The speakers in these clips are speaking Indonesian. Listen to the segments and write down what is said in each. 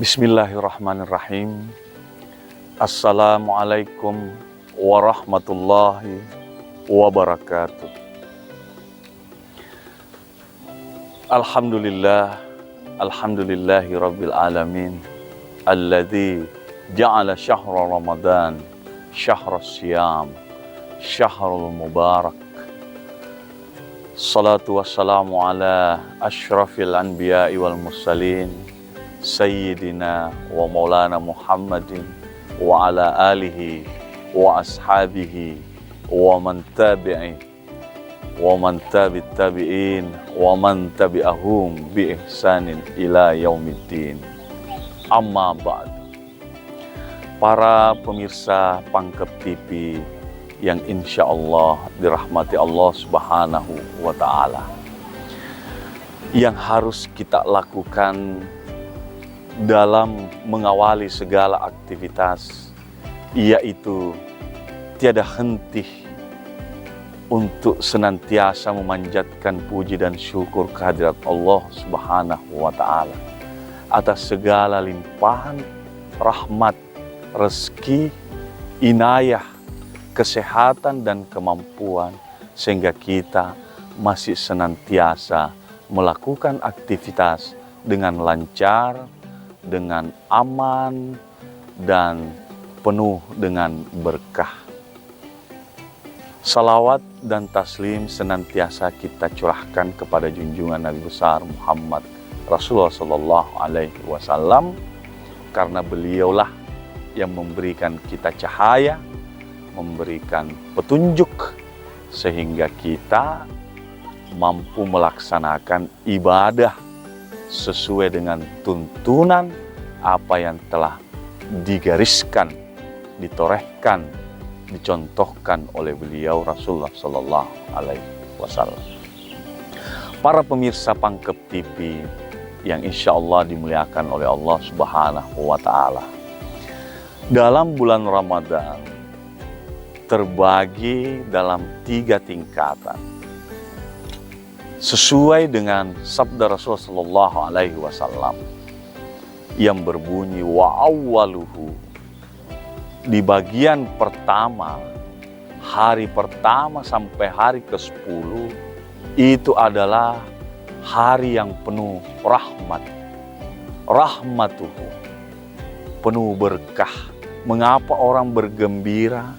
Bismillahirrahmanirrahim. Assalamualaikum warahmatullahi wabarakatuh. Alhamdulillahi rabbil alamin. Alladzi ja'ala syahra Ramadan syahra siyam syahrul mubarak. Salatu wassalamu ala asyrafil anbiya'i wal mursalin Sayyidina wa maulana Muhammadin wa ala alihi wa ashabihi wa man tabi'i wa man tabi'it tabi'in wa man tabi'ahum bi ihsanin ila yaumiddin. Amma ba'd. Para pemirsa Pangkep TV yang insya Allah dirahmati Allah Subhanahu wa Ta'ala, yang harus kita lakukan dalam mengawali segala aktivitas, yaitu tiada henti untuk senantiasa memanjatkan puji dan syukur kehadirat Allah Subhanahu wa Ta'ala atas segala limpahan rahmat, rezeki, inayah, kesehatan dan kemampuan, sehingga kita masih senantiasa melakukan aktivitas dengan lancar, dengan aman, dan penuh dengan berkah. Salawat dan taslim senantiasa kita curahkan kepada junjungan Nabi besar Muhammad Rasulullah Sallallahu Alaihi Wasallam, karena beliaulah yang memberikan kita cahaya, memberikan petunjuk, sehingga kita mampu melaksanakan ibadah sesuai dengan tuntunan apa yang telah digariskan, ditorehkan, dicontohkan oleh beliau Rasulullah Sallallahu Alaihi Wasallam. Para pemirsa Pangkep TV yang insya Allah dimuliakan oleh Allah Subhanahu wa Ta'ala, dalam bulan Ramadan terbagi dalam 3 tingkatan sesuai dengan sabda Rasulullah Sallallahu Alaihi Wasallam yang berbunyi wa awwaluhu. Di bagian pertama, hari pertama sampai hari ke-10, itu adalah hari yang penuh rahmat, rahmatuhu, penuh berkah. Mengapa orang bergembira?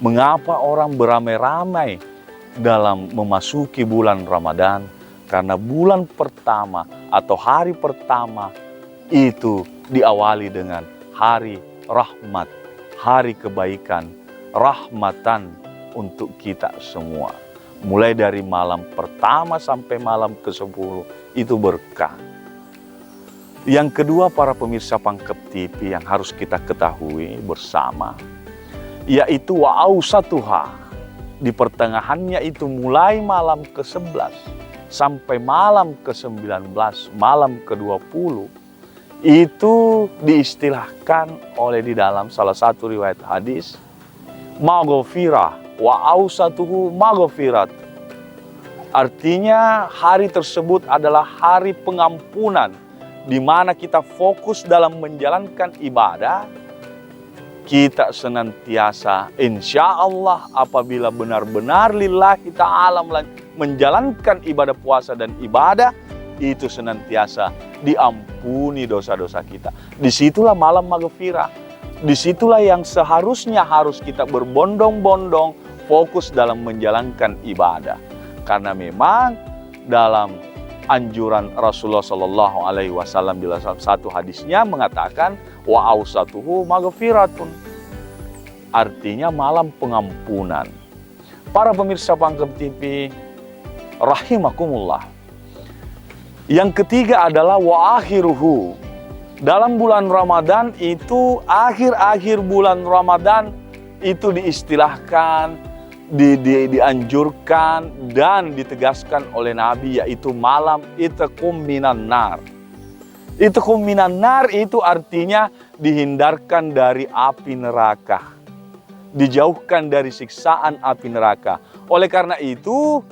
Mengapa orang beramai-ramai dalam memasuki bulan Ramadan? Karena bulan pertama atau hari pertama itu diawali dengan hari rahmat, hari kebaikan, rahmatan untuk kita semua. Mulai dari malam pertama sampai malam ke-10 itu berkah. Yang kedua, para pemirsa Pangkep TV yang harus kita ketahui bersama, yaitu wa'ausatuha. Di pertengahannya itu mulai malam ke-11 sampai malam ke-19, malam ke-20, itu diistilahkan oleh di dalam salah satu riwayat hadis, maghfirah wa ausatuhu maghfirat. Artinya hari tersebut adalah hari pengampunan, di mana kita fokus dalam menjalankan ibadah. Kita senantiasa insya Allah apabila benar-benar lillahi ta'ala menjalankan ibadah puasa dan ibadah, itu senantiasa diampuni dosa-dosa kita. Disitulah malam maghfirah. Disitulah yang seharusnya harus kita berbondong-bondong fokus dalam menjalankan ibadah. Karena memang dalam anjuran Rasulullah Sallallahu Alaihi Wasallam di dalam satu hadisnya mengatakan wa ausatuhu maghfiratun, artinya malam pengampunan. Para pemirsa Pangkep TV rahimakumullah, yang ketiga adalah wa akhiruhu. Dalam bulan Ramadan itu, akhir-akhir bulan Ramadan itu diistilahkan, dianjurkan dan ditegaskan oleh Nabi, yaitu malam itqum minan nar. Itqum minan nar itu artinya dihindarkan dari api neraka, dijauhkan dari siksaan api neraka. Oleh karena itu,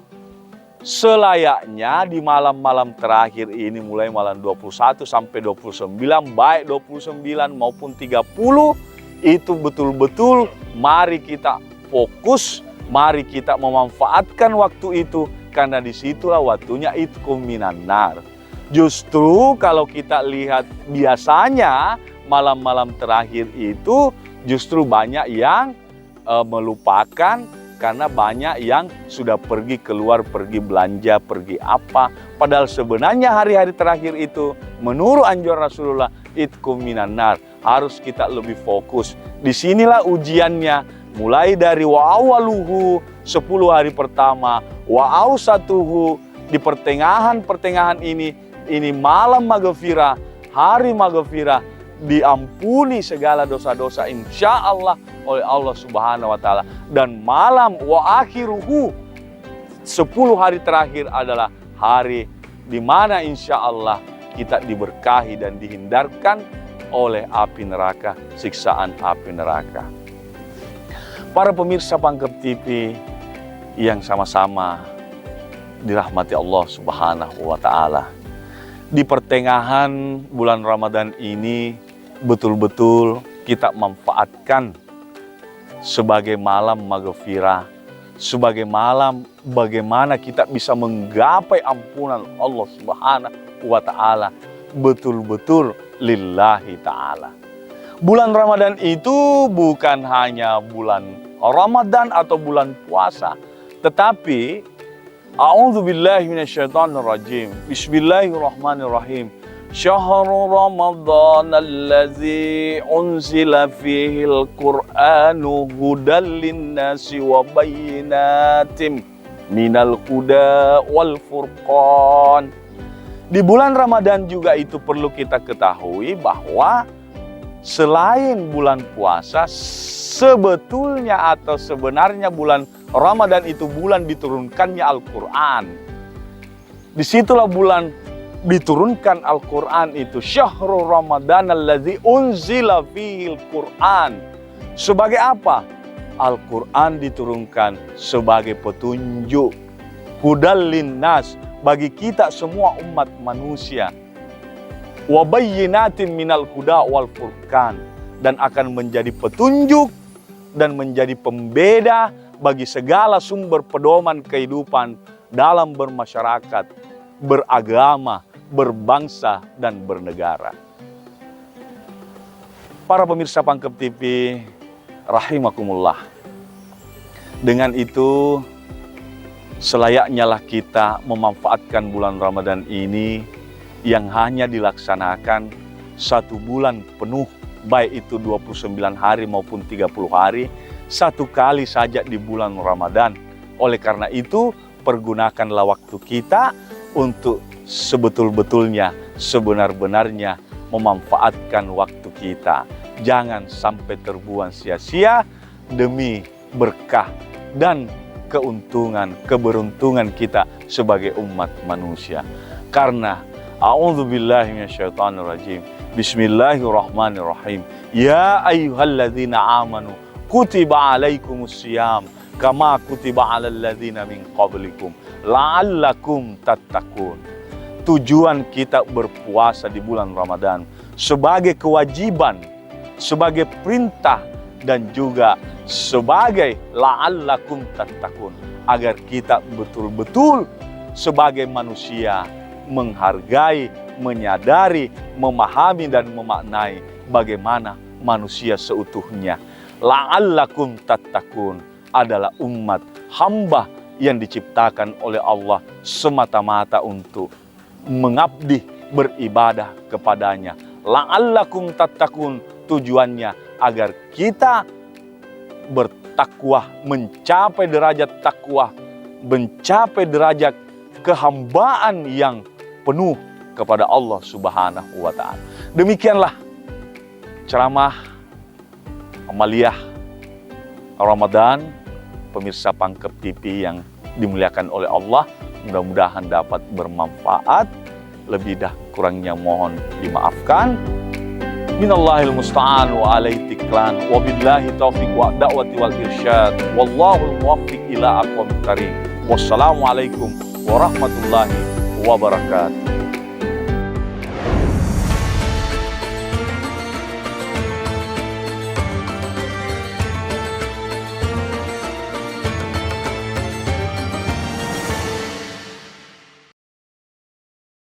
selayaknya di malam-malam terakhir ini, mulai malam 21 sampai 29, baik 29 maupun 30, itu betul-betul mari kita fokus, mari kita memanfaatkan waktu itu, karena disitulah waktunya itqum minan nar. Justru kalau kita lihat biasanya malam-malam terakhir itu justru banyak yang melupakan, karena banyak yang sudah pergi keluar, pergi belanja, pergi apa. Padahal sebenarnya hari-hari terakhir itu menurut anjuran Rasulullah itqum minan nar, harus kita lebih fokus. Disinilah ujiannya, mulai dari wa awaluhu 10 hari pertama, wa ausatuhu di pertengahan ini malam maghfirah, hari maghfirah, diampuni segala dosa-dosa insya Allah oleh Allah Subhanahu wa Ta'ala. Dan malam wa akhiruhu 10 hari terakhir adalah hari di mana insya Allah kita diberkahi dan dihindarkan oleh api neraka, siksaan api neraka. Para pemirsa Pangkep TV yang sama-sama dirahmati Allah Subhanahu wa Ta'ala, di pertengahan bulan Ramadan ini betul-betul kita manfaatkan sebagai malam maghfirah, sebagai malam bagaimana kita bisa menggapai ampunan Allah Subhanahu wa Ta'ala betul-betul lillahi ta'ala. Bulan Ramadan itu bukan hanya bulan Ramadan atau bulan puasa, tetapi a'udzubillahi minasyaitonirrajim. Bismillahirrahmanirrahim. Syahrul Ramadan allazi unzila fihil Qur'anu hudal linnasi wa bayyinatim minal huda wal furqan. Di bulan Ramadan juga itu perlu kita ketahui bahwa selain bulan puasa, sebetulnya atau sebenarnya bulan Ramadan itu bulan diturunkannya Al-Quran. Disitulah bulan diturunkan Al-Quran itu. Syahrul Ramadan allazi unzila fihil Qur'an. Sebagai apa? Al-Quran diturunkan sebagai petunjuk. Hudal linnas, bagi kita semua umat manusia. Wa bayyinatin minal huda wal furqan, dan akan menjadi petunjuk dan menjadi pembeda bagi segala sumber pedoman kehidupan dalam bermasyarakat, beragama, berbangsa, dan bernegara. Para pemirsa Pangkep TV rahimakumullah, dengan itu selayaknya lah kita memanfaatkan bulan Ramadan ini yang hanya dilaksanakan 1 bulan penuh, baik itu 29 hari maupun 30 hari, 1 kali saja di bulan Ramadan. Oleh karena itu, pergunakanlah waktu kita untuk sebetul-betulnya, sebenar-benarnya memanfaatkan waktu kita. Jangan sampai terbuang sia-sia demi berkah dan keuntungan, keberuntungan kita sebagai umat manusia. Karena a'udzubillahi minasyaitonirrajim. Bismillahirrahmanirrahim. Ya ayyuhalladzina amanu kutiba alaikumusiyam kama kutiba alal ladzina min qablikum la'allakum tattaqun. Tujuan kita berpuasa di bulan Ramadan sebagai kewajiban, sebagai perintah, dan juga sebagai la'allakum tattaqun, agar kita betul-betul sebagai manusia menghargai, menyadari, memahami, dan memaknai bagaimana manusia seutuhnya. La'allakum tattaqun adalah umat hamba yang diciptakan oleh Allah semata-mata untuk mengabdi, beribadah kepadanya. La'allakum tattaqun tujuannya agar kita bertakwa, mencapai derajat takwa, mencapai derajat kehambaan yang penuh kepada Allah Subhanahu wa Ta'ala. Demikianlah ceramah amaliyah Ramadan pemirsa Pangkep TV yang dimuliakan oleh Allah. Mudah-mudahan dapat bermanfaat. Lebih dah kurangnya mohon dimaafkan. Minallahil musta'an wa alaihi tiklan wa billahi taufiq wa da'wati wal irsyad. Wallahul muwaffiq ila aqwamit thariq. Wassalamualaikum warahmatullahi wabarakatuh.